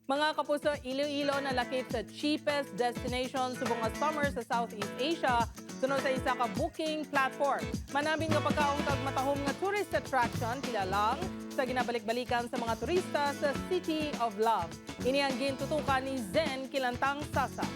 Mga kapuso, Iloilo na lakip sa cheapest destination subong nga summer sa Southeast Asia sunod sa isa ka booking platform. Manabing nga pagkaong kag matahom nga tourist attraction kilalang sa ginabalik-balikan sa mga turista sa City of Love. Ini ang gintutukan ni Zen Kilantang Sasa.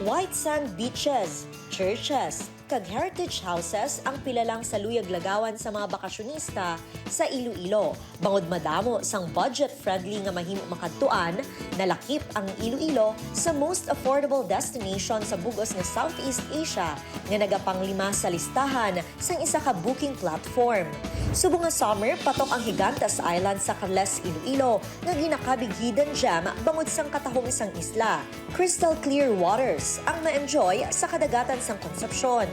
White sand beaches, churches, kag heritage houses ang pilalang saluyag lagawan sa mga bakasyonista sa Iloilo. Bangod madamo sang budget-friendly nga mahimo makadtuan, nalakip ang Iloilo sa most affordable destination sa bugos nga Southeast Asia nga nagapanglima sa listahan sang isa ka booking platform. Subong nga summer, patok ang Gigantes Island sa Carles, Iloilo nga ginakabig hidden gem bangod sang katahong isang isla. Crystal clear waters ang ma-enjoy sa kadagatan sang Concepcion.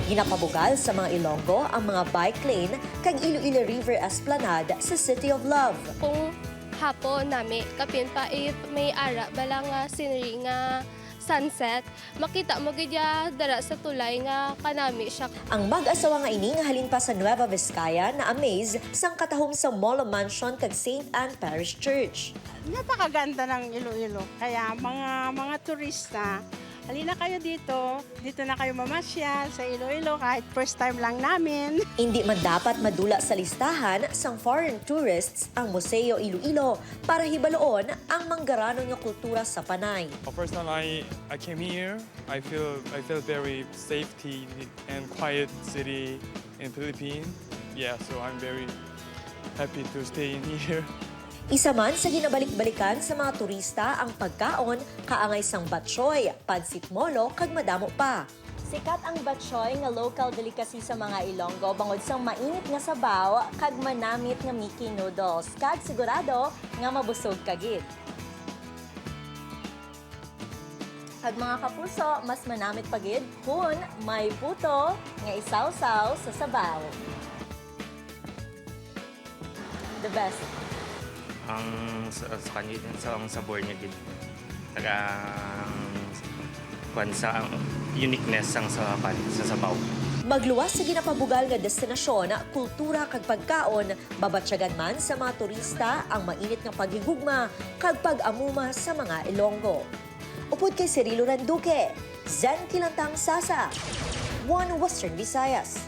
Ginapabugal sa mga Ilonggo ang mga bike lane kag Iloilo River Esplanade sa City of Love. Kung hapon nami kapin pa if may ara bala nga scenery nga sunset, makita mo gidya dara sa tulay nga kanami siya. Ang mag-asawa nga ini nga halin pa sa Nueva Vizcaya na amaze sang katahom sa Molo Mansion kag St. Anne Parish Church. Napakaganda ng Iloilo. Kaya mga turista, halina kayo dito. Dito na kayo mamasyal sa Iloilo kahit first time lang namin. Hindi man dapat madula sa listahan sang foreign tourists ang Museo Iloilo para hibaloon ang manggaranon nga kultura sa Panay. First time I came here, I feel very safety and quiet city in Philippines. Yeah, so I'm very happy to stay in here. Isa man sa ginabalik-balikan sa mga turista ang pagkaon, kaangay sang batchoy, pansit molo, kag madamo pa. Sikat ang batchoy nga local delicacy sa mga Ilonggo bangod sang mainit nga sabaw kag manamit nga Mickey noodles. Kag sigurado nga mabusog kagid. Kag mga kapuso, mas manamit pagid kung may puto nga isaw-saw sa sabaw. The best. Ang sa kanya ang sabor niya gid tagang sa uniqueness ang sa sabaw. Magluwas sa ginapabugal nga destinasyon, kultura kag pagkaon, babatsyagan man sa mga turista ang mainit nga paghigugma kag pag-amuma sa mga Ilonggo. Upod kay Cirilo Randuque, Zen Kilantang Sasa, One Western Visayas.